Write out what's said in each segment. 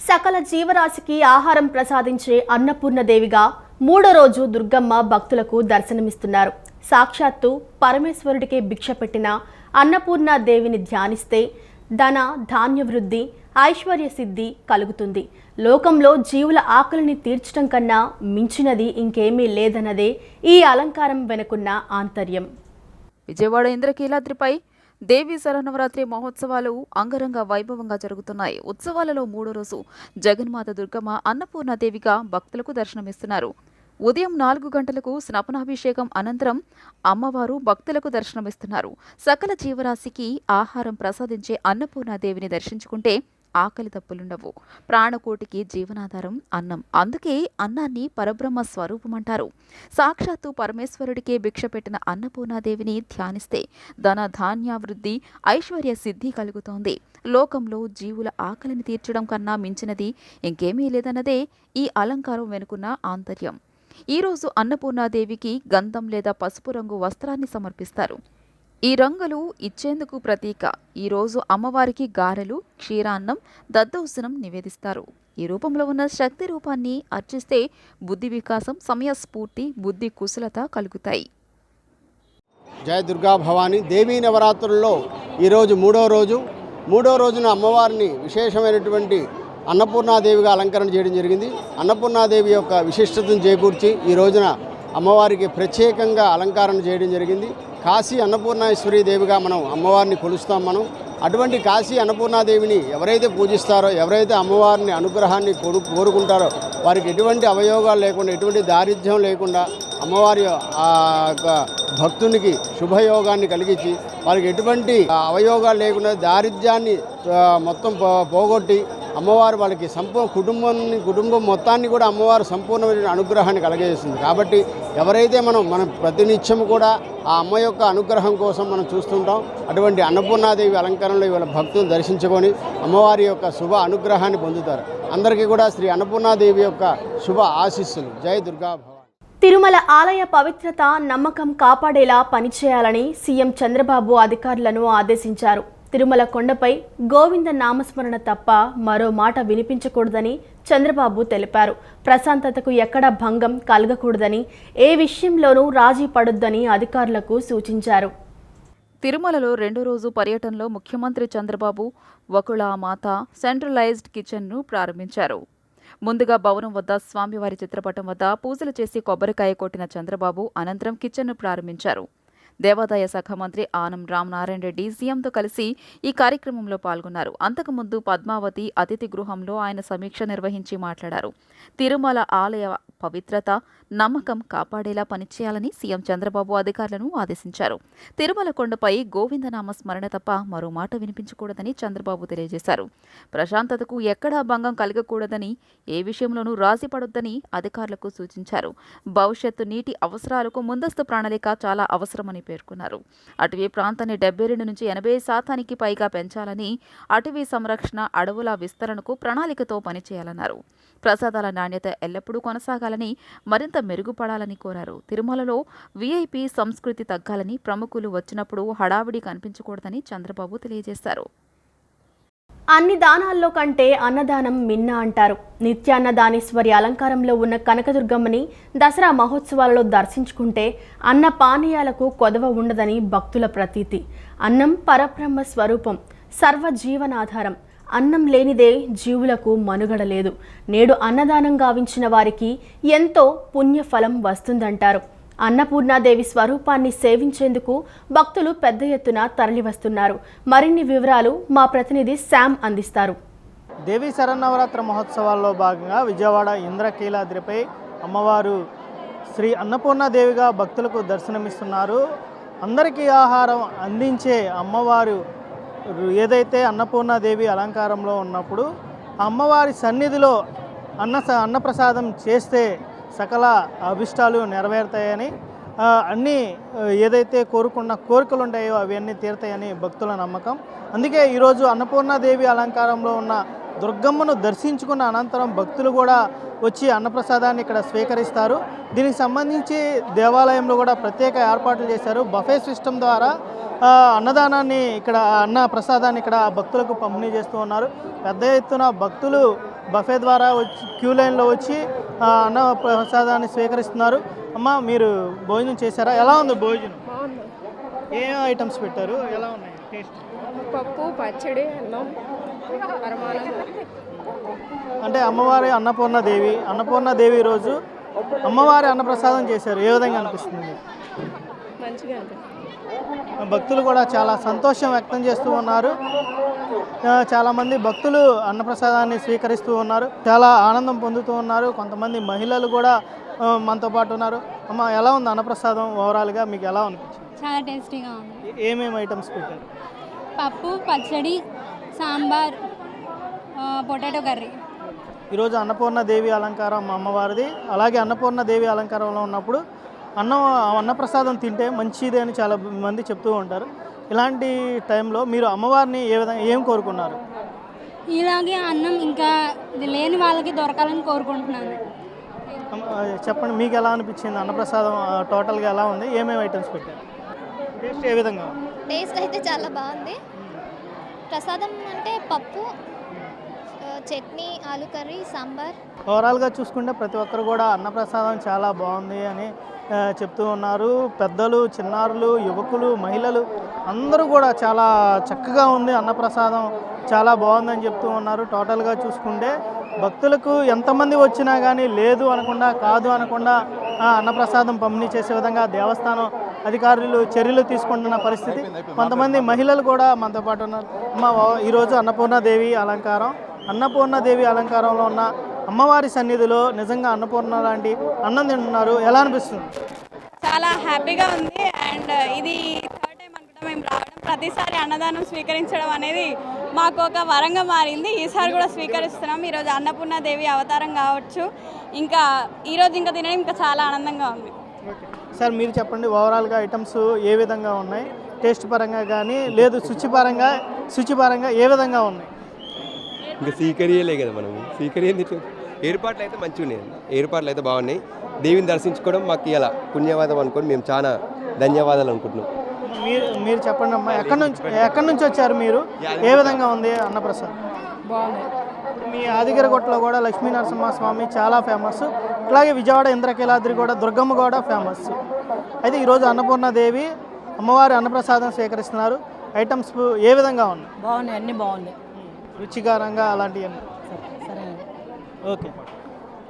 సకల జీవరాశికి ఆహారం ప్రసాదించే అన్నపూర్ణదేవిగా మూడో రోజు దుర్గమ్మ భక్తులకు దర్శనమిస్తున్నారు. సాక్షాత్తు పరమేశ్వరుడికే భిక్ష పెట్టిన అన్నపూర్ణదేవిని ధ్యానిస్తే ధన ధాన్య వృద్ధి, ఐశ్వర్య సిద్ధి కలుగుతుంది. లోకంలో జీవుల ఆకలిని తీర్చడం కన్నా మించినది ఇంకేమీ లేదన్నదే ఈ అలంకారం వెనుకున్న ఆంతర్యం. విజయవాడ ఇంద్రకీలాద్రిపై దేవి శరన్నవరాత్రి మహోత్సవాలు అంగరంగ వైభవంగా జరుగుతున్నాయి. ఉత్సవాలలో మూడో రోజు జగన్మాత దుర్గమ్మ అన్నపూర్ణాదేవిగా భక్తులకు దర్శనమిస్తున్నారు. ఉదయం 4 గంటలకు స్నపనాభిషేకం అనంతరం అమ్మవారు భక్తులకు దర్శనమిస్తున్నారు. సకల జీవరాశికి ఆహారం ప్రసాదించే అన్నపూర్ణాదేవిని దర్శించుకుంటే ఆకలి తప్పులుండవు. ప్రాణకోటికి జీవనాధారం అన్నం. అందుకే అన్నాన్ని పరబ్రహ్మ స్వరూపమంటారు. సాక్షాత్తు పరమేశ్వరుడికే భిక్ష పెట్టిన అన్నపూర్ణాదేవిని ధ్యానిస్తే ధన ధాన్యావృద్ధి, ఐశ్వర్య సిద్ధి కలుగుతోంది. లోకంలో జీవుల ఆకలిని తీర్చడం కన్నా మించినది ఇంకేమీ లేదన్నదే ఈ అలంకారం వెనుకున్న ఆంతర్యం. ఈరోజు అన్నపూర్ణాదేవికి గంధం లేదా పసుపు రంగు వస్త్రాన్ని సమర్పిస్తారు. ఈ రంగులు ఇచ్చేందుకు ప్రతీక. ఈరోజు అమ్మవారికి గారెలు, క్షీరాన్నం, దద్దోజనం నివేదిస్తారు. ఈ రూపంలో ఉన్న శక్తి రూపాన్ని అర్చిస్తే బుద్ధి వికాసం, సమయస్ఫూర్తి, బుద్ధి కుశలత కలుగుతాయి. జయ దుర్గా భవాని. దేవీ నవరాత్రుల్లో ఈరోజు మూడో రోజున అమ్మవారిని విశేషమైనటువంటి అన్నపూర్ణాదేవిగా అలంకరణ చేయడం జరిగింది. అన్నపూర్ణాదేవి యొక్క విశిష్టతను చేకూర్చి ఈ రోజున అమ్మవారికి ప్రత్యేకంగా అలంకరణ చేయడం జరిగింది. కాశీ అన్నపూర్ణేశ్వరి దేవిగా మనం అమ్మవారిని కొలుస్తాం. అటువంటి కాశీ అన్నపూర్ణాదేవిని ఎవరైతే పూజిస్తారో, ఎవరైతే అమ్మవారిని అనుగ్రహాన్ని కోరుకుంటారో వారికి ఎటువంటి అవయోగాలు లేకుండా, ఎటువంటి దారిద్ర్యం లేకుండా అమ్మవారి భక్తునికి శుభయోగాన్ని కలిగించి వారికి ఎటువంటి అవయోగాలు లేకుండా దారిద్ర్యాన్ని మొత్తం పోగొట్టి అమ్మవారు వాళ్ళకి కుటుంబం మొత్తాన్ని కూడా అమ్మవారు సంపూర్ణమైన అనుగ్రహాన్ని కలగజేస్తుంది. కాబట్టి ఎవరైతే మనం ప్రతినిత్యం కూడా ఆ అమ్మ యొక్క అనుగ్రహం కోసం మనం చూస్తుంటాం. అటువంటి అన్నపూర్ణాదేవి అలంకరణలో ఇవాళ భక్తులు దర్శించుకొని అమ్మవారి యొక్క శుభ అనుగ్రహాన్ని పొందుతారు. అందరికీ కూడా శ్రీ అన్నపూర్ణాదేవి యొక్క శుభ ఆశీస్సులు. జై దుర్గా భవాని. తిరుమల ఆలయ పవిత్రత, నమ్మకం కాపాడేలా పనిచేయాలని సీఎం చంద్రబాబు అధికారులను ఆదేశించారు. తిరుమల కొండపై గోవింద నామస్మరణ తప్ప మరో మాట వినిపించకూడదని చంద్రబాబు తెలిపారు. ప్రశాంతతకు ఎక్కడా భంగం కలగకూడదని, ఏ విషయంలోనూ రాజీ పడొద్దని అధికారులకు సూచించారు. తిరుమలలో 2వ రోజు పర్యటనలో ముఖ్యమంత్రి చంద్రబాబు వకుళామాత సెంట్రలైజ్డ్ కిచెన్ను ప్రారంభించారు. ముందుగా భవనం వద్ద స్వామివారి చిత్రపటం వద్ద పూజలు చేసి కొబ్బరికాయ కొట్టిన చంద్రబాబు అనంతరం కిచెన్ను ప్రారంభించారు. దేవాదాయ శాఖ మంత్రి ఆనం రామనారాయణ రెడ్డి సీఎంతో కలిసి ఈ కార్యక్రమంలో పాల్గొన్నారు. అంతకుముందు పద్మావతి అతిథి గృహంలో ఆయన సమీక్ష నిర్వహించి మాట్లాడారు. తిరుమల ఆలయ పవిత్రత, నమ్మకం కాపాడేలా పనిచేయాలని సీఎం చంద్రబాబు అధికారులను ఆదేశించారు. తిరుమల కొండపై గోవిందనామ స్మరణ తప్ప మరో మాట వినిపించకూడదని చంద్రబాబు తెలియజేశారు. ప్రశాంతతకు ఎక్కడా భంగం కలగకూడదని, ఏ విషయంలోనూ రాజీ పడొద్దని అధికారులకు సూచించారు. భవిష్యత్తు నీటి అవసరాలకు ముందస్తు ప్రణాళిక చాలా అవసరమని పేర్కొన్నారు. అటవీ ప్రాంతాన్ని 72 నుంచి 80% పైగా పెంచాలని, అటవీ సంరక్షణ, అడవుల విస్తరణకు ప్రణాళికతో పనిచేయాలన్నారు. ప్రసాదాల నాణ్యత ఎల్లప్పుడూ కొనసాగాలని, మరింత మెరుగుపడాలని కోరారు. తిరుమలలో వీఐపీ సంస్కృతి తగ్గాలని, ప్రముఖులు వచ్చినప్పుడు హడావిడి కనిపించకూడదని చంద్రబాబు తెలియజేశారు. అన్ని దానాల్లో కంటే అన్నదానం మిన్న అంటారు. నిత్యాన్నదానేశ్వరి అలంకారంలో ఉన్న కనకదుర్గమ్మని దసరా మహోత్సవాలలో దర్శించుకుంటే అన్న పానీయాలకు కొదవ ఉండదని భక్తుల ప్రతీతి. అన్నం పరబ్రహ్మ స్వరూపం, సర్వజీవనాధారం. అన్నం లేనిదే జీవులకు మనుగడ లేదు. నేడు అన్నదానం గావించిన వారికి ఎంతో పుణ్యఫలం వస్తుందంటారు. అన్నపూర్ణాదేవి స్వరూపాన్ని సేవించేందుకు భక్తులు పెద్ద ఎత్తున తరలివస్తున్నారు. మరిన్ని వివరాలు మా ప్రతినిధి శామ్ అందిస్తారు. దేవీ శరన్నవరాత్రి మహోత్సవాల్లో భాగంగా విజయవాడ ఇంద్రకీలాద్రిపై అమ్మవారు శ్రీ అన్నపూర్ణాదేవిగా భక్తులకు దర్శనమిస్తున్నారు. అందరికీ ఆహారం అందించే అమ్మవారు ఏదైతే అన్నపూర్ణాదేవి అలంకారంలో ఉన్నప్పుడు అమ్మవారి సన్నిధిలో అన్నప్రసాదం చేస్తే సకల అభిష్టాలు నెరవేరుతాయని, అన్నీ ఏదైతే కోరుకున్న కోరికలు ఉంటాయో అవన్నీ తీరుతాయని భక్తుల నమ్మకం. అందుకే ఈరోజు అన్నపూర్ణాదేవి అలంకారంలో ఉన్న దుర్గమ్మను దర్శించుకున్న అనంతరం భక్తులు కూడా వచ్చి అన్నప్రసాదాన్ని ఇక్కడ స్వీకరిస్తారు. దీనికి సంబంధించి దేవాలయంలో కూడా ప్రత్యేక ఏర్పాట్లు చేశారు. బఫే సిస్టమ్ ద్వారా అన్నదానాన్ని ఇక్కడ అన్న ప్రసాదాన్ని ఇక్కడ భక్తులకు పంపిణీ చేస్తూ ఉన్నారు. పెద్ద ఎత్తున భక్తులు బఫే ద్వారా వచ్చి క్యూ లైన్లో వచ్చి అన్న ప్రసాదాన్ని స్వీకరిస్తున్నారు. అమ్మ, మీరు భోజనం చేశారా? ఎలా ఉంది భోజనం? బాగుంది. ఏం ఐటమ్స్ పెట్టారు? ఎలా ఉన్నాయి టేస్ట్? పప్పు, పచ్చడి, అన్నం, పరమాన్నం. అంటే అన్నపూర్ణాదేవి రోజు అమ్మవారి అన్నప్రసాదం చేశారు. ఏ విధంగా అనిపిస్తుంది మీకు? మంచిగా అనిపిస్తుంది. భక్తులు కూడా చాలా సంతోషం వ్యక్తం చేస్తూ ఉన్నారు. చాలామంది భక్తులు అన్నప్రసాదాన్ని స్వీకరిస్తూ ఉన్నారు, చాలా ఆనందం పొందుతూ ఉన్నారు. కొంతమంది మహిళలు కూడా మనతో పాటు ఉన్నారు. అమ్మ, ఎలా ఉంది అన్నప్రసాదం? ఓవరాల్గా మీకు ఎలా అనిపించింది? చాలా టేస్టీగా ఉంది. ఏమేమి ఐటమ్స్ పెట్టారు? పప్పు, పచ్చడి, సాంబార్, పొటాటో కర్రీ. ఈరోజు అన్నపూర్ణాదేవి అలంకారం అమ్మవారిది. అలాగే అన్నపూర్ణాదేవి అలంకారంలో ఉన్నప్పుడు అన్నప్రసాదం తింటే మంచిది అని చాలా మంది చెప్తూ ఉంటారు. ఇలాంటి టైంలో మీరు అమ్మవారిని ఏం కోరుకున్నారు? ఇలాగే అన్నం ఇంకా లేని వాళ్ళకి దొరకాలని కోరుకుంటున్నాను. చెప్పండి, మీకు ఎలా అనిపించింది? అన్నప్రసాదం టోటల్గా ఎలా ఉంది? ఏమేమి ఐటమ్స్ పెట్టారు? టేస్ట్ ఏ విధంగా ఉంది? టేస్ట్ అయితే చాలా బాగుంది. ప్రసాదం అంటే పప్పు, చట్నీ, ఆలు కర్రీ, సాంబార్. ఓవరాల్గా చూసుకుంటే ప్రతి ఒక్కరు కూడా అన్నప్రసాదం చాలా బాగుంది అని చెప్తూ ఉన్నారు. పెద్దలు, చిన్నారులు, యువకులు, మహిళలు అందరూ కూడా చాలా చక్కగా ఉంది అన్నప్రసాదం, చాలా బాగుందని చెప్తూ ఉన్నారు. టోటల్గా చూసుకుంటే భక్తులకు ఎంతమంది వచ్చినా కానీ లేదు అనకుండా, కాదు అనకుండా అన్నప్రసాదం పంపిణీ చేసే విధంగా దేవస్థానం అధికారులు చర్యలు తీసుకుంటున్న పరిస్థితి. కొంతమంది మహిళలు కూడా మనతో పాటు ఉన్నారు. ఈరోజు అన్నపూర్ణాదేవి అలంకారంలో ఉన్న అమ్మవారి సన్నిధిలో నిజంగా అన్నపూర్ణ లాంటి అన్నం తింటున్నారు. ఎలా అనిపిస్తుంది? చాలా హ్యాపీగా ఉంది. అండ్ ఇది థర్డ్ టైం అనుకుంటా మేము రావడం. ప్రతిసారి అన్నదానం స్వీకరించడం అనేది మాకు ఒక వరంగా మారింది. ఈసారి కూడా స్వీకరిస్తున్నాం. ఈరోజు అన్నపూర్ణాదేవి అవతారం కావచ్చు. ఈరోజు ఇంకా తినడం ఇంకా చాలా ఆనందంగా ఉంది. సార్, మీరు చెప్పండి, ఓవరాల్గా ఐటమ్స్ ఏ విధంగా ఉన్నాయి? టేస్ట్ పరంగా కానీ లేదు శుచిపరంగా ఏ విధంగా ఉన్నాయి? ఇంకా స్వీకరియలే కదా మనం. స్వీకరింది ఏర్పాట్లు అయితే మంచిగా ఉన్నాయి. ఏర్పాట్లు అయితే బాగున్నాయి. దేవిని దర్శించుకోవడం మాకు ఇలా పుణ్యవాదం అనుకొని మేము చాలా ధన్యవాదాలు అనుకుంటున్నాం. మీరు చెప్పండి అమ్మా, ఎక్కడి నుంచి వచ్చారు మీరు? ఏ విధంగా ఉంది అన్నప్రసాదం? బాగుంది. మీ ఆదిగిరగొట్టలో కూడా లక్ష్మీ నరసింహ స్వామి చాలా ఫేమస్. అలాగే విజయవాడ ఇంద్రకీలాద్రి కూడా, దుర్గమ్మ కూడా ఫేమస్. అయితే ఈరోజు అన్నపూర్ణాదేవి అమ్మవారి అన్నప్రసాదం స్వీకరిస్తున్నారు. ఐటమ్స్ ఏ విధంగా ఉన్నాయి? బాగున్నాయి, అన్నీ బాగున్నాయి. రుచికరంగా అలాంటివన్నీ. సరే. ఓకే.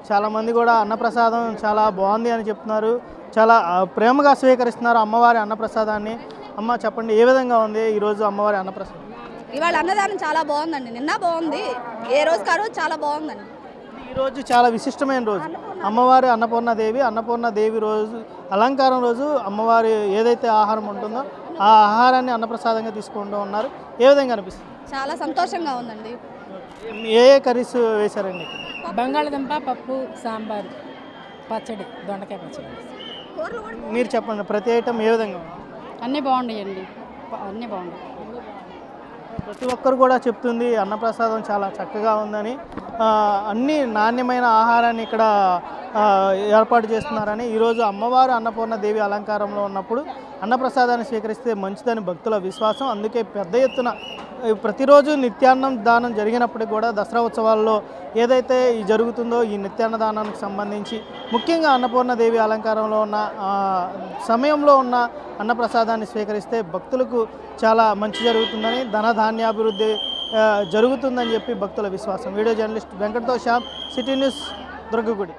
చాలామంది కూడా అన్నప్రసాదం చాలా బాగుంది అని చెప్తున్నారు. చాలా ప్రేమగా స్వీకరిస్తున్నారు అమ్మవారి అన్నప్రసాదాన్ని. అమ్మ, చెప్పండి, ఏ విధంగా ఉంది ఈరోజు అమ్మవారి అన్నప్రసాదం? ఇవాళ అన్నదానం చాలా బాగుందండి. నిన్న బాగుంది, ఏ రోజు కాదు చాలా బాగుందండి. ఈరోజు చాలా విశిష్టమైన రోజు. అమ్మవారి అన్నపూర్ణాదేవి రోజు అలంకారం రోజు అమ్మవారి ఏదైతే ఆహారం ఉంటుందో ఆ ఆహారాన్ని అన్నప్రసాదంగా తీసుకుంటూ ఉన్నారు. ఏ విధంగా అనిపిస్తుంది? చాలా సంతోషంగా ఉందండి. ఏ కర్రీస్ వేశారండి? బంగాళదుంప, పప్పు, సాంబార్, పచ్చడి, దొండకాయ పచ్చడి. మీరు చెప్పండి, ప్రతి ఐటమ్ ఏ విధంగా ఉంది? అన్నీ బాగున్నాయండి, అన్నీ బాగున్నాయి. ప్రతి ఒక్కరు కూడా చెప్తుంది అన్నప్రసాదం చాలా చక్కగా ఉందని, అన్ని నాణ్యమైన ఆహారాన్ని ఇక్కడ ఏర్పాటు చేస్తున్నారని. ఈరోజు అమ్మవారు అన్నపూర్ణాదేవి అలంకారంలో ఉన్నప్పుడు అన్నప్రసాదాన్ని స్వీకరిస్తే మంచిదని భక్తుల విశ్వాసం. అందుకే పెద్ద ఎత్తున ప్రతిరోజు నిత్యాన్నం దానం జరిగినప్పటికీ కూడా దసరా ఉత్సవాల్లో ఏదైతే జరుగుతుందో ఈ నిత్యాన్నదానానికి సంబంధించి ముఖ్యంగా అన్నపూర్ణాదేవి అలంకారంలో ఉన్న సమయంలో ఉన్న అన్నప్రసాదాన్ని స్వీకరిస్తే భక్తులకు చాలా మంచి జరుగుతుందని, ధనధాన్యాభివృద్ధి జరుగుతుందని చెప్పి భక్తుల విశ్వాసం. వీడియో జర్నలిస్ట్ వెంకట్తో శ్యామ్, సిటీ న్యూస్, దుర్గగుడి.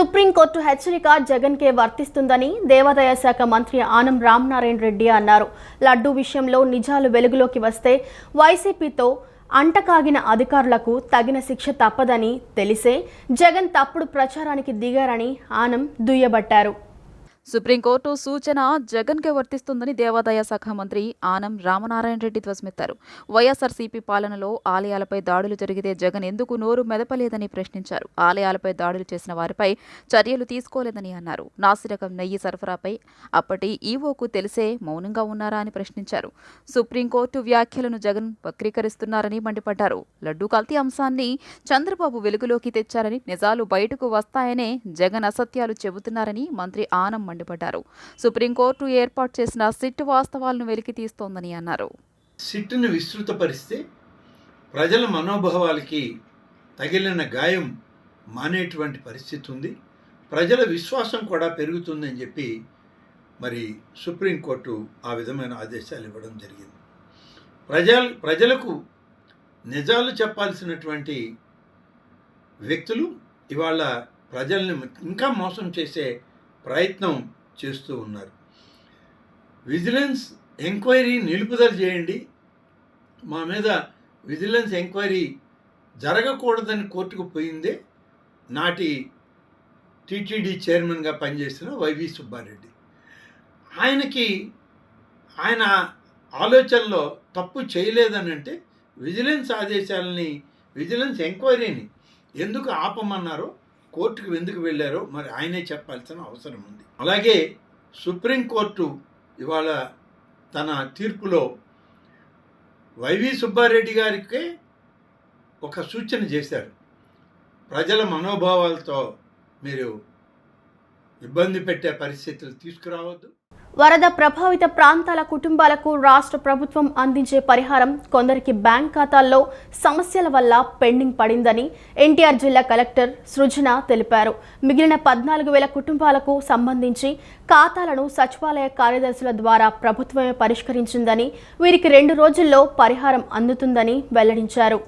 సుప్రీంకోర్టు హెచ్చరిక జగన్కే వర్తిస్తుందని దేవాదాయ శాఖ మంత్రి ఆనం రామనారాయణ రెడ్డి అన్నారు. లడ్డూ విషయంలో నిజాలు వెలుగులోకి వస్తే వైసీపీతో అంటకాగిన అధికారులకు తగిన శిక్ష తప్పదని తెలిసే జగన్ తప్పుడు ప్రచారానికి దిగారని ఆనం దుయ్యబట్టారు. సుప్రీంకోర్టు సూచన జగన్కే వర్తిస్తుందని దేవాదాయ శాఖ మంత్రి ఆనం రామనారాయణ రెడ్డి ధ్వజమెత్తారు. వైఎస్ఆర్సీపీ పాలనలో ఆలయాలపై దాడులు జరిగితే జగన్ ఎందుకు నోరు మెదపలేదని ప్రశ్నించారు. ఆలయాలపై దాడులు చేసిన వారిపై చర్యలు తీసుకోలేదని అన్నారు. నాసిరకం నెయ్యి సరఫరాపై అప్పటి ఈవోకు తెలిసే మౌనంగా ఉన్నారా అని ప్రశ్నించారు. సుప్రీంకోర్టు వ్యాఖ్యలను జగన్ వక్రీకరిస్తున్నారని మండిపడ్డారు. లడ్డూ కల్తీ అంశాన్ని చంద్రబాబు వెలుగులోకి తెచ్చారని, నిజాలు బయటకు వస్తాయనే జగన్ అసత్యాలు చెబుతున్నారని మంత్రి ఆనం మండిపడ్డారు. సుప్రీంకోర్టు ఏర్పాటు చేసిన సిట్ వాస్తవాలను వెలికి తీస్తోందని అన్నారు. సిట్ను విస్తృతపరిస్తే ప్రజల మనోభావాలకి తగిలిన గాయం మానేటువంటి పరిస్థితి ఉంది. ప్రజల విశ్వాసం కూడా పెరుగుతుందని చెప్పి మరి సుప్రీంకోర్టు ఆ విధమైన ఆదేశాలు ఇవ్వడం జరిగింది. ప్రజలకు నిజాలు చెప్పాల్సినటువంటి వ్యక్తులు ఇవాళ ప్రజల్ని ఇంకా మోసం చేసే ప్రయత్నం చేస్తూ ఉన్నారు. విజిలెన్స్ ఎంక్వైరీ నిలుపుదల చేయండి, మా మీద విజిలెన్స్ ఎంక్వైరీ జరగకూడదని కోర్టుకు పోయిందే నాటి టీటీడీ చైర్మన్గా పనిచేసిన వైవి సుబ్బారెడ్డి. ఆయన ఆలోచనలో తప్పు చేయలేదని అంటే విజిలెన్స్ ఆదేశాలని, విజిలెన్స్ ఎంక్వైరీని ఎందుకు ఆపమన్నారో, కోర్టుకు ఎందుకు వెళ్ళారో మరి ఆయనే చెప్పాల్సిన అవసరం ఉంది. అలాగే సుప్రీంకోర్టు ఇవాళ తన తీర్పులో వైవి సుబ్బారెడ్డి గారికే ఒక సూచన చేశారు. ప్రజల మనోభావాలతో మీరు ఇబ్బంది పెట్టే పరిస్థితులు తీసుకురావద్దు. వరద ప్రభావిత ప్రాంతాల కుటుంబాలకు రాష్ట్ర ప్రభుత్వం అందించే పరిహారం కొందరికి బ్యాంక్ ఖాతాల్లో సమస్యల వల్ల పెండింగ్ పడిందని ఎన్టీఆర్ జిల్లా కలెక్టర్ సృజన తెలిపారు. మిగిలిన 14,000 కుటుంబాలకు సంబంధించి ఖాతాలను సచివాలయ కార్యదర్శుల ద్వారా ప్రభుత్వమే పరిష్కరించిందని, వీరికి 2 రోజుల్లో పరిహారం అందుతుందని వెల్లడించారు.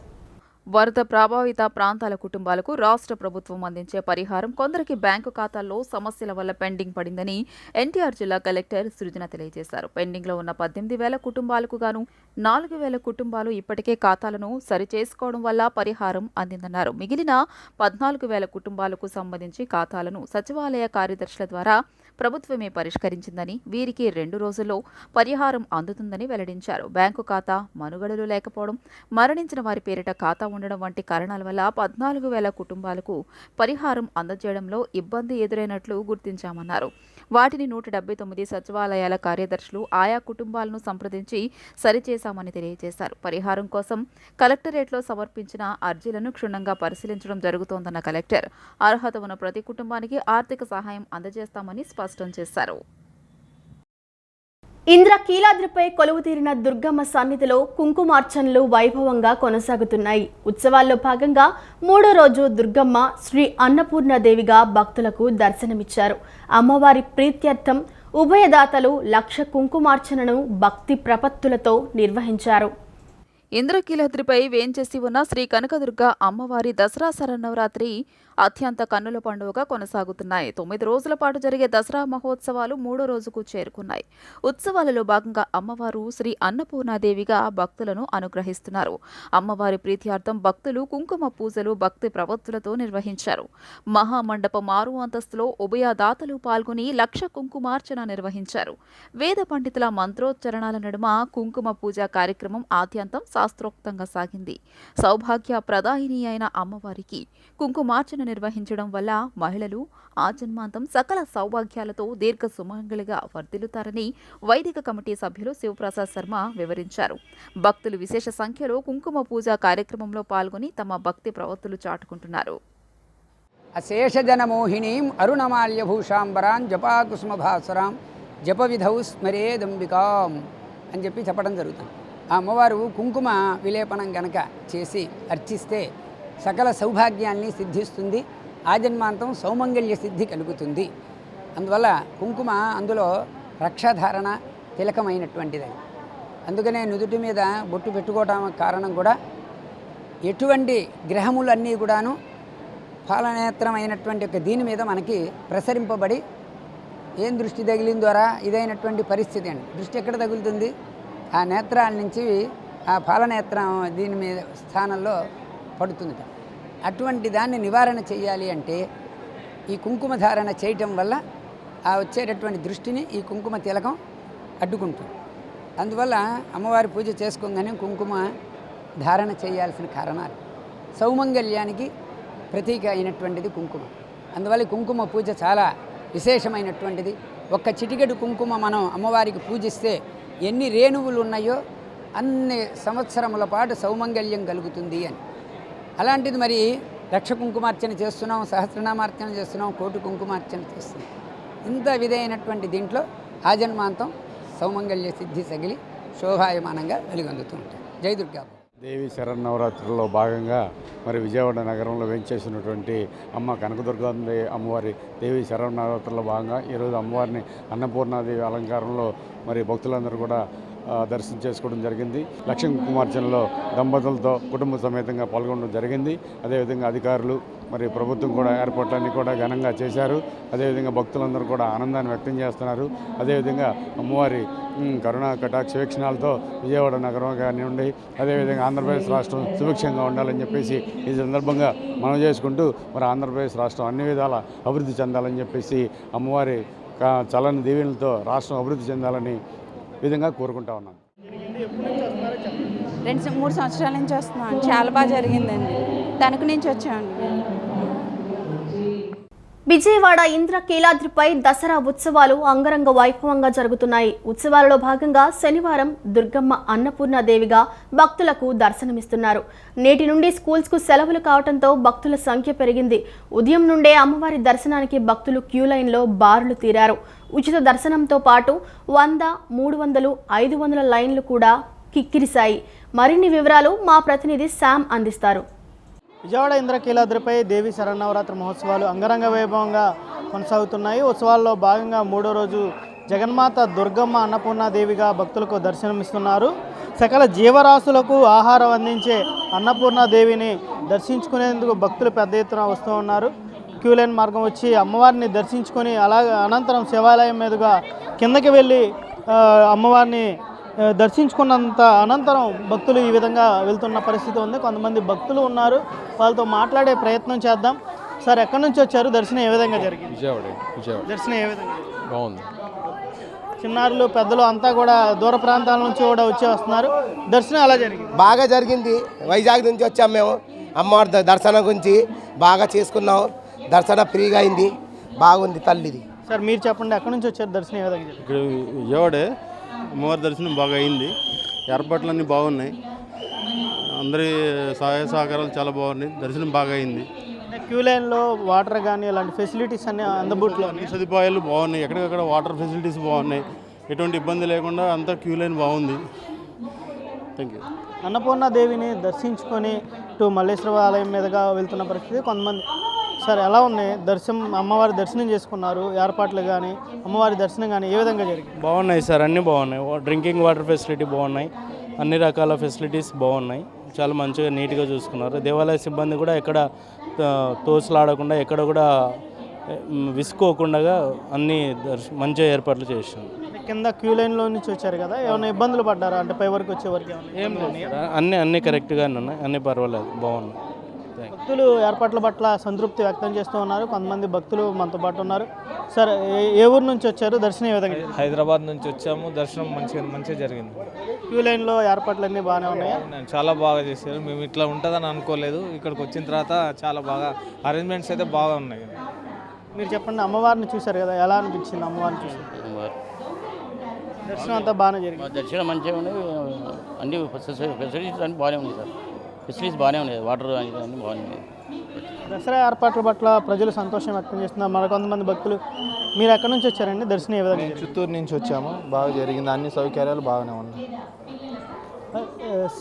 వరద ప్రభావిత ప్రాంతాల కుటుంబాలకు రాష్ట్ర ప్రభుత్వం అందించే పరిహారం కొందరికి బ్యాంకు ఖాతాల్లో సమస్యల వల్ల పెండింగ్ పడిందని ఎన్టీఆర్ జిల్లా కలెక్టర్ సృజన తెలియజేశారు. పెండింగ్లో ఉన్న 18,000 కుటుంబాలకు గాను 4,000 కుటుంబాలు ఇప్పటికే ఖాతాలను సరిచేసుకోవడం వల్ల పరిహారం అందిందన్నారు. మిగిలిన 14,000 కుటుంబాలకు సంబంధించి ఖాతాలను సచివాలయ కార్యదర్శుల ద్వారా ప్రభుత్వమే పరిష్కరించిందని, వీరికి 2 రోజుల్లో పరిహారం అందుతుందని వెల్లడించారు. బ్యాంకు ఖాతా మనుగడలు లేకపోవడం, మరణించిన వారి పేరిట ఖాతా ఉండడం వంటి కారణాల వల్ల 14,000 కుటుంబాలకు పరిహారం అందజేయడంలో ఇబ్బంది ఎదురైనట్లు గుర్తించామన్నారు. వాటిని 179 సచివాలయాల కార్యదర్శులు ఆయా కుటుంబాలను సంప్రదించి సరిచేశామని తెలియజేశారు. పరిహారం కోసం కలెక్టరేట్లో సమర్పించిన అర్జీలను క్షుణ్ణంగా పరిశీలించడం జరుగుతోందన్న కలెక్టర్ అర్హత ఉన్న ప్రతి కుటుంబానికి ఆర్థిక సహాయం అందజేస్తామని స్పష్టం చేశారు. ఇంద్రకీలాద్రిపై కొలువుతీరిన దుర్గమ్మ సన్నిధిలో కుంకుమార్చనలు వైభవంగా కొనసాగుతున్నాయి. ఉత్సవాల్లో భాగంగా 3వ రోజు దుర్గమ్మ శ్రీ అన్నపూర్ణాదేవిగా భక్తులకు దర్శనమిచ్చారు. అమ్మవారి ప్రీత్యర్థం ఉభయదాతలు 1,00,000 కుంకుమార్చనను భక్తి ప్రపత్తులతో నిర్వహించారు. ఇంద్రకీలాద్రిపై వేంచేసి ఉన్న శ్రీ కనకదుర్గ అమ్మవారి దసరా శరన్నవరాత్రి అత్యంత కన్నుల పండుగగా కొనసాగుతున్నాయి. 9 రోజుల పాటు జరిగే దసరా మహోత్సవాలు 3వ రోజుకు చేరుకున్నాయి. ఉత్సవాలలో భాగంగా అమ్మవారు శ్రీ అన్నపూర్ణాదేవిగా భక్తులను అనుగ్రహిస్తున్నారు. అమ్మవారి ప్రీత్యార్థం భక్తులు కుంకుమ పూజలు భక్తి ప్రవత్తులతో నిర్వహించారు. మహామండపం 6వ అంతస్తులో ఉభయదాతలు పాల్గొని 1,00,000 కుంకుమార్చన నిర్వహించారు. వేద పండితుల మంత్రోచ్చరణాల నడుమ కుంకుమ పూజ కార్యక్రమం ఆద్యంతం శాస్త్రోక్తంగా సాగింది. సౌభాగ్య ప్రదాయిని అయిన అమ్మవారికి కుంకుమార్చన నిర్వహించడం వల్ల మహిళలు ఆజన్మాంతం సకల సౌభాగ్యాలతో దీర్ఘ సుమంగళిగా వర్ధిల్లుతారని వైదిక కమిటీ సభ్యులు శివప్రసాద్ శర్మ వివరించారు. భక్తులు విశేష సంఖ్యలో కుంకుమ పూజ కార్యక్రమంలో పాల్గొని తమ భక్తి ప్రవత్తులు చాటుకుంటున్నారు. అశేషజనమోహినీం అరుణమాల్యభూషాంబరాం జపాకుసుమభాసురాం జపవిధౌ స్మరేదంబికాం అని చెప్పడం జరుగుతుంది. ఆ అమ్మవారు కుంకుమ విలేపనం గనక చేసి అర్చిస్తే సకల సౌభాగ్యాన్ని సిద్ధిస్తుంది, ఆజన్మాంతం సౌమంగళ్య సిద్ధి కలుగుతుంది. అందువల్ల కుంకుమ అందులో రక్షాధారణ తిలకమైనటువంటిది. అందుకనే నుదుటి మీద బొట్టు పెట్టుకోవడం కారణం కూడా ఎటువంటి గ్రహములన్నీ కూడాను పాలనేత్రం అయినటువంటి ఒక దీని మీద మనకి ప్రసరింపబడి ఏం దృష్టి తగిలిన ద్వారా ఇదైనటువంటి పరిస్థితి అండి. దృష్టి ఎక్కడ తగులుతుంది? ఆ నేత్రాల నుంచి ఆ పాలనేత్రం దీని మీద స్థానంలో పడుతుందట. అటువంటి దాన్ని నివారణ చేయాలి అంటే ఈ కుంకుమ ధారణ చేయటం వల్ల ఆ వచ్చేటటువంటి దృష్టిని ఈ కుంకుమ తిలకం అడ్డుకుంటుంది. అందువల్ల అమ్మవారి పూజ చేసుకోగానే కుంకుమ ధారణ చేయాల్సిన కారణాలు. సౌమంగళ్యానికి ప్రతీక అయినటువంటిది కుంకుమ. అందువల్ల కుంకుమ పూజ చాలా విశేషమైనటువంటిది. ఒక్క చిటికెడు కుంకుమ మనం అమ్మవారికి పూజిస్తే ఎన్ని రేణువులు ఉన్నాయో అన్ని సంవత్సరముల పాటు సౌమంగళ్యం కలుగుతుంది అని. అలాంటిది మరి లక్ష కుంకుమార్చన చేస్తున్నాం, సహస్రనామార్చన చేస్తున్నాం, కోటి కుంకుమార్చన చేస్తున్నాం. ఇంత విధమైనటువంటి దీంట్లో ఆజన్మాంతం సౌమంగళ్య సిద్ధి సగిలి శోభాయమానంగా వెలుగొందుతూ ఉంటాయి. జై దుర్గా. దేవి శరన్నవరాత్రుల్లో భాగంగా మరి విజయవాడ నగరంలో వేంచేసినటువంటి అమ్మ కనకదుర్గాదేవి అమ్మవారి దేవి శరన్నవరాత్రుల్లో భాగంగా ఈరోజు అమ్మవారిని అన్నపూర్ణాదేవి అలంకారంలో మరి భక్తులందరూ కూడా దర్శనం చేసుకోవడం జరిగింది. లక్ష్మీ కుంకుమార్చనలో దంపతులతో కుటుంబ సమేతంగా పాల్గొనడం జరిగింది. అదేవిధంగా అధికారులు మరి ప్రభుత్వం కూడా ఏర్పాట్లన్నీ కూడా ఘనంగా చేశారు. అదేవిధంగా భక్తులందరూ కూడా ఆనందాన్ని వ్యక్తం చేస్తున్నారు. అదేవిధంగా అమ్మవారి కరుణా కటాక్ష వీక్షణాలతో విజయవాడ నగరం కానివ్వండి, అదేవిధంగా ఆంధ్రప్రదేశ్ రాష్ట్రం సుభిక్షంగా ఉండాలని చెప్పేసి ఈ సందర్భంగా మనం చేసుకుంటూ మరి ఆంధ్రప్రదేశ్ రాష్ట్రం అన్ని విధాల అభివృద్ధి చెందాలని చెప్పేసి అమ్మవారి చల్లని దీవెనలతో రాష్ట్రం అభివృద్ధి చెందాలని విధంగా కోరుకుంటా ఉన్నాను. 2-3 సంవత్సరాల నుంచి వస్తున్నాను. చాలా బాగా జరిగిందండి. తణుకు నుంచి వచ్చామండి. విజయవాడ ఇంద్రకీలాద్రిపై దసరా ఉత్సవాలు అంగరంగ వైభవంగా జరుగుతున్నాయి. ఉత్సవాలలో భాగంగా శనివారం దుర్గమ్మ అన్నపూర్ణాదేవిగా భక్తులకు దర్శనమిస్తున్నారు. నేటి నుండి స్కూల్స్కు సెలవులు కావడంతో భక్తుల సంఖ్య పెరిగింది. ఉదయం నుండే అమ్మవారి దర్శనానికి భక్తులు క్యూ లైన్లో బారులు తీరారు. ఉచిత దర్శనంతో పాటు 100, 300, 500 లైన్లు కూడా కిక్కిరిశాయి. మరిన్ని వివరాలు మా ప్రతినిధి శామ్ అందిస్తారు. విజయవాడ ఇంద్రకీలాద్రిపై దేవి శరన్నవరాత్రి మహోత్సవాలు అంగరంగ వైభవంగా కొనసాగుతున్నాయి. ఉత్సవాల్లో భాగంగా 3వ రోజు జగన్మాత దుర్గమ్మ అన్నపూర్ణాదేవిగా భక్తులకు దర్శనమిస్తున్నారు. సకల జీవరాశులకు ఆహారం అందించే అన్నపూర్ణాదేవిని దర్శించుకునేందుకు భక్తులు పెద్ద ఎత్తున వస్తూ ఉన్నారు. క్యూ లైన్ మార్గం వచ్చి అమ్మవారిని దర్శించుకొని అలాగే అనంతరం శివాలయం మీదుగా కిందకి వెళ్ళి అమ్మవారిని దర్శించుకున్నంత అనంతరం భక్తులు ఈ విధంగా వెళ్తున్న పరిస్థితి ఉంది. కొంతమంది భక్తులు ఉన్నారు, వాళ్ళతో మాట్లాడే ప్రయత్నం చేద్దాం. సార్, ఎక్కడి నుంచి వచ్చారు? దర్శనం ఏ విధంగా జరిగింది? విజయవాడ. దర్శనం ఏ విధంగా బాగుంది. చిన్నారులు పెద్దలు అంతా కూడా దూర ప్రాంతాల నుంచి కూడా వస్తున్నారు. దర్శనం ఎలా జరిగింది? బాగా జరిగింది. వైజాగ్ నుంచి వచ్చాము మేము. అమ్మవారి దర్శనం గురించి బాగా చేసుకున్నాం. దర్శనం ఫ్రీగా అయింది. బాగుంది తల్లిది. సార్, మీరు చెప్పండి, ఎక్కడి నుంచి వచ్చారు? దర్శనం ఏ విధంగా జరిగింది? ఇక్కడ విజయవాడే అమ్మవారి దర్శనం బాగా అయింది. ఏర్పాట్లన్నీ బాగున్నాయి. అందరి సహాయ సహకారాలు చాలా బాగున్నాయి. దర్శనం బాగా అయింది. క్యూ లైన్లో వాటర్ కానీ ఇలాంటి ఫెసిలిటీస్ అన్ని అందుబాటులో అన్ని సదుపాయాలు బాగున్నాయి. ఎక్కడికక్కడ వాటర్ ఫెసిలిటీస్ బాగున్నాయి. ఎటువంటి ఇబ్బంది లేకుండా అంతా క్యూ లైన్ బాగుంది. Thank you. అన్నపూర్ణాదేవిని దర్శించుకొని ఇటు మల్లేశ్వర ఆలయం మీదుగా వెళ్తున్న పరిస్థితి. కొంతమంది సార్, ఎలా ఉన్నాయి దర్శనం? అమ్మవారి దర్శనం చేసుకున్నారు, ఏర్పాట్లు కానీ అమ్మవారి దర్శనం కానీ ఏ విధంగా జరిగింది? బాగున్నాయి సార్, అన్నీ బాగున్నాయి. డ్రింకింగ్ వాటర్ ఫెసిలిటీ బాగున్నాయి. అన్ని రకాల ఫెసిలిటీస్ బాగున్నాయి. చాలా మంచిగా నీట్గా చూసుకున్నారు. దేవాలయ సిబ్బంది కూడా ఎక్కడ తోసులాడకుండా ఎక్కడ కూడా విసుకోకుండా అన్ని మంచిగా ఏర్పాట్లు చేశారు. కింద క్యూ లైన్లో నుంచి వచ్చారు కదా, ఏమైనా ఇబ్బందులు పడ్డారా? అంటే పై వరకు వచ్చే వరకు ఏం లేదు, అన్నీ కరెక్ట్గానే ఉన్నాయి. అన్నీ పర్వాలేదు, బాగున్నాయి. భక్తులు ఏర్పాట్ల పట్ల సంతృప్తి వ్యక్తం చేస్తూ ఉన్నారు. కొంతమంది భక్తులు మనతో పాటు ఉన్నారు. సార్, ఏ ఊరు నుంచి వచ్చారు? దర్శనం ఏ విధంగా? హైదరాబాద్ నుంచి వచ్చాము. దర్శనం మంచిగా జరిగింది. క్యూ లైన్లో ఏర్పాట్లు అన్నీ బాగానే ఉన్నాయా? చాలా బాగా చేశారు. మేము ఇట్లా ఉంటుందని అనుకోలేదు. ఇక్కడికి వచ్చిన తర్వాత చాలా బాగా అరేంజ్మెంట్స్ అయితే బాగా ఉన్నాయి. మీరు చెప్పండి, అమ్మవారిని చూశారు కదా, ఎలా అనిపించింది? అమ్మవారిని చూసారు, దర్శనం అంతా బాగానే జరిగింది. దర్శనం మంచిగా ఉంది. అన్ని ఫెసిలిటీస్ అన్నీ బాగానే ఉన్నాయి సార్. ఫెసిలిటీస్ బాగానే ఉన్నాయి. వాటర్ అన్నీ బాగున్నాయి. దసరా ఏర్పాట్ల పట్ల ప్రజలు సంతోషం వ్యక్తం చేస్తున్నారు. మరికొంతమంది భక్తులు. మీరు ఎక్కడి నుంచి వచ్చారండి? దర్శనం ఏ విధంగా? చిత్తూరు నుంచి వచ్చాము. బాగా జరిగింది. అన్ని సౌకర్యాలు బాగానే ఉన్నాయి.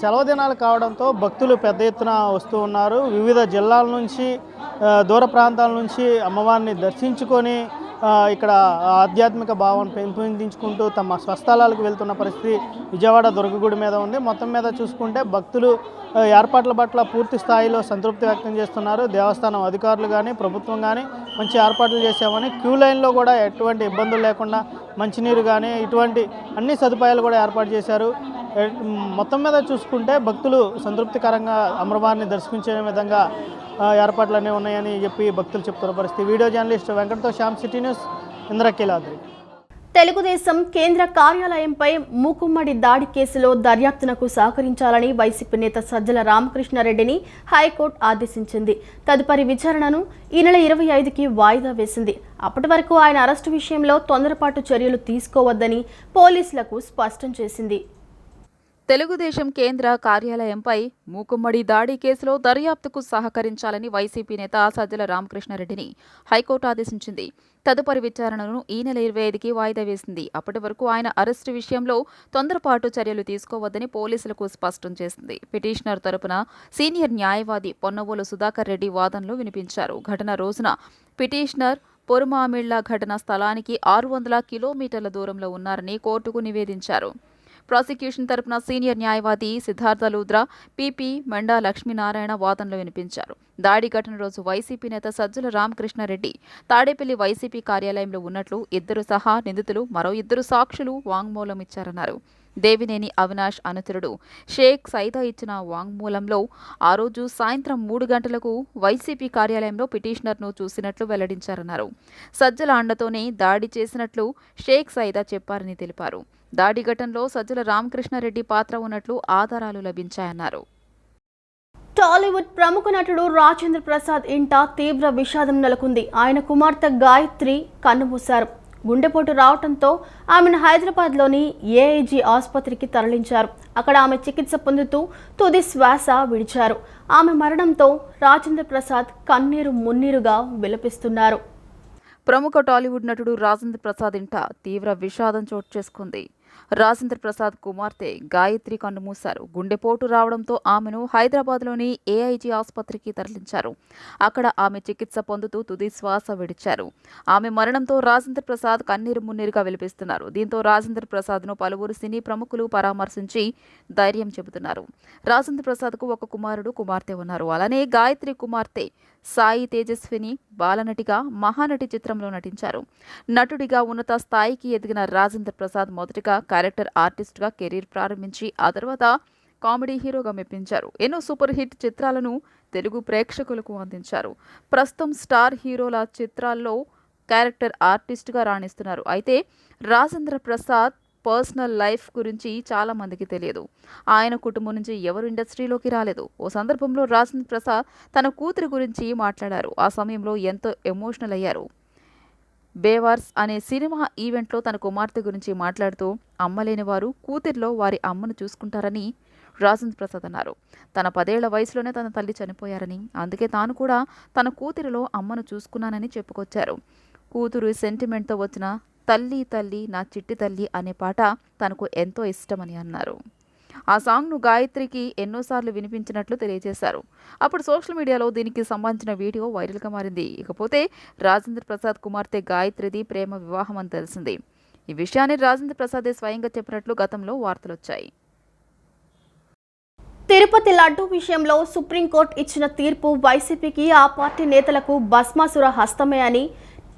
సెలవు దినాలు కావడంతో భక్తులు పెద్ద ఎత్తున వస్తూ ఉన్నారు. వివిధ జిల్లాల నుంచి, దూర ప్రాంతాల నుంచి అమ్మవారిని దర్శించుకొని ఇక్కడ ఆధ్యాత్మిక భావాన్ని పెంపొందించుకుంటూ తమ స్వస్థలాలకు వెళ్తున్న పరిస్థితి విజయవాడ దుర్గగుడి మీద ఉంది. మొత్తం మీద చూసుకుంటే భక్తులు ఏర్పాట్ల పట్ల పూర్తి స్థాయిలో సంతృప్తి వ్యక్తం చేస్తున్నారు. దేవస్థానం అధికారులు కానీ ప్రభుత్వం కానీ మంచి ఏర్పాట్లు చేశామని, క్యూ లైన్లో కూడా ఎటువంటి ఇబ్బందులు లేకుండా మంచినీరు కానీ ఇటువంటి అన్ని సదుపాయాలు కూడా ఏర్పాటు చేశారు. మొత్తం మీద చూసుకుంటే భక్తులు సంతృప్తికరంగా అమ్మవారిని దర్శించే విధంగా ఏర్పాట్లన్నీ ఉన్నాయని చెప్పి భక్తులు చెప్తున్న పరిస్థితి. వీడియో జర్నలిస్ట్ వెంకటతో శ్యామ్, సిటీ న్యూస్, ఇంద్రకీలాద్రి. తెలుగుదేశం కేంద్ర కార్యాలయంపై మూకుమ్మడి దాడి కేసులో దర్యాప్తునకు సహకరించాలని వైసీపీ నేత సజ్జల రామకృష్ణారెడ్డిని హైకోర్టు ఆదేశించింది. తదుపరి విచారణను ఈ నెల 25కి వాయిదా వేసింది. అప్పటి వరకు ఆయన అరెస్టు విషయంలో తొందరపాటు చర్యలు తీసుకోవద్దని పోలీసులకు స్పష్టం చేసింది. తెలుగుదేశం కేంద్ర కార్యాలయంపై మూకుమ్మడి దాడి కేసులో దర్యాప్తుకు సహకరించాలని వైసీపీ నేత సజ్జల రామకృష్ణారెడ్డిని హైకోర్టు ఆదేశించింది. తదుపరి విచారణను ఈ నెల 25కి వాయిదా వేసింది. అప్పటి వరకు ఆయన అరెస్టు విషయంలో తొందరపాటు చర్యలు తీసుకోవద్దని పోలీసులకు స్పష్టం చేసింది. పిటిషనర్ తరపున సీనియర్ న్యాయవాది పొన్నవోలు సుధాకర్ రెడ్డి వాదనలు వినిపించారు. ఘటన రోజున పిటిషనర్ పొరుమామిళ్ల ఘటనా స్థలానికి 600 కిలోమీటర్ల దూరంలో ఉన్నారని కోర్టుకు నివేదించారు. ప్రాసిక్యూషన్ తరపున సీనియర్ న్యాయవాది సిద్ధార్థ లూద్రా, పీపీ మెండా లక్ష్మీనారాయణ వాదనలు వినిపించారు. దాడి ఘటన రోజు వైసీపీ నేత సజ్జల రామకృష్ణారెడ్డి తాడేపల్లి వైసీపీ కార్యాలయంలో ఉన్నట్లు ఇద్దరు సహా నిందితులు మరో 2 సాక్షులు వాంగ్మూలం ఇచ్చారన్నారు. దేవినేని అవినాష్ అనుచరుడు షేక్ సైదా ఇచ్చిన వాంగ్మూలంలో ఆ రోజు సాయంత్రం 3 గంటలకు వైసీపీ కార్యాలయంలో పిటిషనర్ను చూసినట్లు వెల్లడించారన్నారు. సజ్జల అండతోనే దాడి చేసినట్లు షేక్ సైదా చెప్పారని తెలిపారు. దాడి ఘటనలో సజ్జల రామకృష్ణారెడ్డి పాత్ర ఉన్నట్లు ఆధారాలు లభించాయన్నారు. టాలీవుడ్ ప్రముఖ నటుడు రాజేంద్ర ప్రసాద్ ఇంట తీవ్ర విషాదం నెలకొంది. ఆయన కుమార్తె గాయత్రి కన్నుమూశారు. గుండెపోటు రావడంతో ఆమెను హైదరాబాద్లోని ఏఐజీ ఆసుపత్రికి తరలించారు. అక్కడ ఆమె చికిత్స పొందుతూ తుది శ్వాస విడిచారు. ఆమె మరణంతో రాజేంద్ర ప్రసాద్ కన్నీరు మున్నీరుగా విలపిస్తున్నారు. ప్రముఖ టాలీవుడ్ నటుడు రాజేంద్ర ప్రసాద్ ఇంట తీవ్ర విషాదం చోటు చేసుకుంది. రాజేంద్ర ప్రసాద్ కుమార్తె గాయత్రి కన్నుమూశారు. గుండెపోటు రావడంతో ఆమెను హైదరాబాద్లోని ఏఐజీ ఆసుపత్రికి తరలించారు. అక్కడ ఆమె చికిత్స పొందుతూ తుది శ్వాస విడిచారు. ఆమె మరణంతో రాజేంద్ర ప్రసాద్ కన్నీరు మున్నీరుగా విలపిస్తున్నారు. దీంతో రాజేంద్ర ప్రసాద్ను పలువురు సినీ ప్రముఖులు పరామర్శించి ధైర్యం చెబుతున్నారు. రాజేంద్ర ప్రసాద్కు ఒక కుమారుడు, కుమార్తె ఉన్నారు. అలానే గాయత్రి కుమార్తె సాయి తేజస్విని బాలనటిగా మహానటి చిత్రంలో నటించారు. నటుడిగా ఉన్నత స్థాయికి ఎదిగిన రాజేంద్ర ప్రసాద్ మొదటిగా క్యారెక్టర్ ఆర్టిస్ట్గా కెరీర్ ప్రారంభించి ఆ తర్వాత కామెడీ హీరోగా మెప్పించారు. ఎన్నో సూపర్ హిట్ చిత్రాలను తెలుగు ప్రేక్షకులకు అందించారు. ప్రస్తుతం స్టార్ హీరోల చిత్రాల్లో క్యారెక్టర్ ఆర్టిస్ట్గా రాణిస్తున్నారు. అయితే రాజేంద్ర ప్రసాద్ పర్సనల్ లైఫ్ గురించి చాలా మందికి తెలియదు. ఆయన కుటుంబం నుంచి ఎవరు ఇండస్ట్రీలోకి రాలేదు. ఓ సందర్భంలో రాజేంద్ర ప్రసాద్ తన కూతురి గురించి మాట్లాడారు. ఆ సమయంలో ఎంతో ఎమోషనల్ అయ్యారు. బేవార్స్ అనే సినిమా ఈవెంట్లో తన కుమార్తె గురించి మాట్లాడుతూ అమ్మలేని వారు కూతురిలో వారి అమ్మను చూసుకుంటారని రాజేంద్ర ప్రసాద్ అన్నారు. తన 10 ఏళ్ల వయసులోనే తన తల్లి చనిపోయారని, అందుకే తాను కూడా తన కూతురిలో అమ్మను చూసుకున్నానని చెప్పుకొచ్చారు. కూతురు సెంటిమెంట్తో వచ్చిన తల్లి తల్లి నా చిట్టి తల్లి అనే పాట తనకు ఎంతో ఇష్టమని అన్నారు. ఆ సాంగ్ను గాయత్రికి ఎన్నోసార్లు వినిపించినట్లు తెలియజేశారు. అప్పుడు సోషల్ మీడియాలో దీనికి సంబంధించిన వీడియో వైరల్గా మారింది. ఇకపోతే రాజేంద్ర ప్రసాద్ కుమార్తె గాయత్రిది ప్రేమ వివాహం అని తెలిసింది. ఈ విషయాన్ని రాజేంద్ర ప్రసాదే స్వయంగా చెప్పినట్లు గతంలో వార్తలొచ్చాయి. తిరుపతి లడ్డూ విషయంలో సుప్రీంకోర్టు ఇచ్చిన తీర్పు వైసీపీకి ఆ పార్టీ నేతలకు భస్మాసుర హస్తమే అని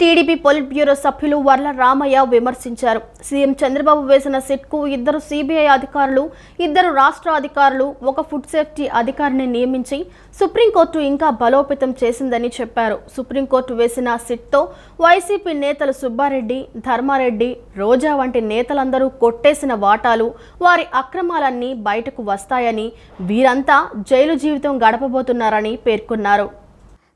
టీడీపీ పొలిట్ బ్యూరో సభ్యులు వర్ల రామయ్య విమర్శించారు. సీఎం చంద్రబాబు వేసిన సిట్కు 2 సిబిఐ అధికారులు, 2 రాష్ట్ర అధికారులు, 1 ఫుడ్ సేఫ్టీ అధికారిని నియమించి సుప్రీంకోర్టు ఇంకా బలోపేతం చేసిందని చెప్పారు. సుప్రీంకోర్టు వేసిన సిట్తో వైసీపీ నేతలు సుబ్బారెడ్డి, ధర్మారెడ్డి, రోజా వంటి నేతలందరూ కొట్టేసిన వాటాలు, వారి అక్రమాలన్నీ బయటకు వస్తాయని, వీరంతా జైలు జీవితం గడపబోతున్నారని పేర్కొన్నారు.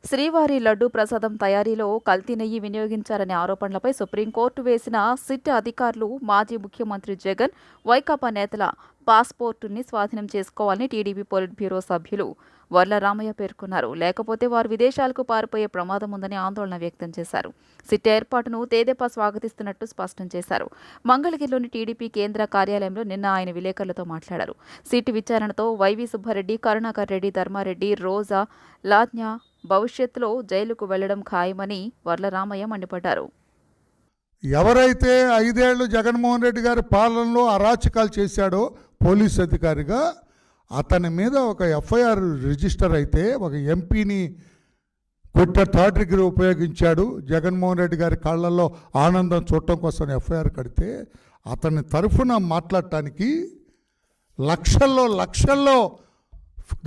శ్రీవారి లడ్డూ ప్రసాదం తయారీలో కల్తీ నెయ్యి వినియోగించారనే ఆరోపణలపై సుప్రీంకోర్టు వేసిన సిట్ అధికారులు మాజీ ముఖ్యమంత్రి జగన్, వైకాపా నేతల పాస్పోర్టుని స్వాధీనం చేసుకోవాలని టీడీపీ పొలిట్ బ్యూరో సభ్యులు వర్ల రామయ్య పేర్కొన్నారు. లేకపోతే వారు విదేశాలకు పారిపోయే ప్రమాదం ఉందని ఆందోళన వ్యక్తం చేశారు. సిట్ ఏర్పాటును తేదేపా స్వాగతిస్తున్నట్టు స్పష్టం చేశారు. మంగళగిరిలోని టీడీపీ కేంద్ర కార్యాలయంలో నిన్న ఆయన విలేకరులతో మాట్లాడారు. సిట్ విచారణతో వైవి సుబ్బారెడ్డి, కరుణాకర్ రెడ్డి, ధర్మారెడ్డి, రోజా, లాజ్ఞా భవిష్యత్తులో జైలుకు వెళ్లడం ఖాయమని వర్ల రామయ్య మండిపడ్డారు. ఎవరైతే 5 ఏళ్ళు జగన్మోహన్ రెడ్డి గారి పాలనలో అరాచకాలు చేశాడో పోలీస్ అధికారిగా, అతని మీద ఒక ఎఫ్ఐఆర్ రిజిస్టర్ అయితే, ఒక ఎంపీని కొట్టే థర్డ్ డిగ్రీ ఉపయోగించాడు, జగన్మోహన్ రెడ్డి గారి కాళ్ళల్లో ఆనందం చూడటం కోసం ఎఫ్ఐఆర్ కడితే, అతని తరఫున మాట్లాడటానికి లక్షల్లో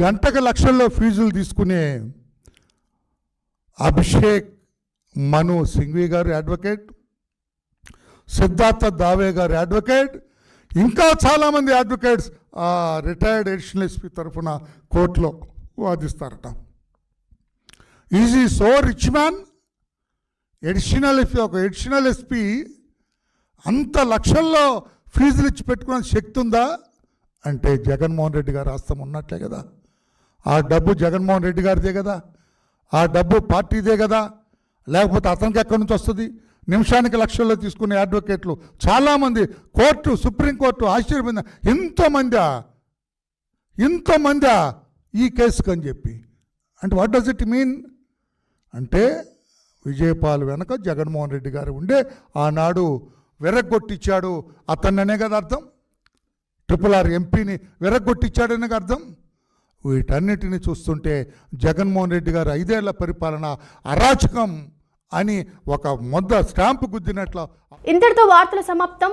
గంటకు లక్షల్లో ఫీజులు తీసుకునే అభిషేక్ మను సింఘ్వి గారు అడ్వకేట్, సిద్ధార్థ దావే గారు అడ్వకేట్, ఇంకా చాలామంది అడ్వకేట్స్ రిటైర్డ్ ఎడిషనల్ ఎస్పీ తరఫున కోర్టులో వాదిస్తారట. ఈజ్ ఈ సో రిచ్ మ్యాన్? ఒక ఎడిషనల్ ఎస్పీ అంత లక్షల్లో ఫీజులు ఇచ్చి పెట్టుకునే శక్తి ఉందా అంటే జగన్మోహన్ రెడ్డి గారు హస్తం ఉన్నట్లే కదా. ఆ డబ్బు జగన్మోహన్ రెడ్డి గారిదే కదా, ఆ డబ్బు పార్టీదే కదా, లేకపోతే అతనికి ఎక్కడి నుంచి వస్తుంది? నిమిషానికి లక్షల్లో తీసుకునే అడ్వకేట్లు చాలామంది, కోర్టు, సుప్రీంకోర్టు ఆశ్చర్యపోయింది, ఇంతమందా ఈ కేసుకు అని చెప్పి. అంటే వాట్ డస్ ఇట్ మీన్? అంటే విజయపాల్ వెనక జగన్మోహన్ రెడ్డి గారు ఉండే ఆనాడు వెరగొట్టించాడు అతన్ననే కదా అర్థం. RRR ఎంపీని వెరగొట్టించాడనే అర్థం. వీటన్నిటిని చూస్తుంటే జగన్మోహన్ రెడ్డి గారు 5 ఏళ్ల పరిపాలన అరాచకం అని ఒక మొద్ద స్టాంపు గుద్దినట్లు. ఇంతటితో వార్తల సమాప్తం.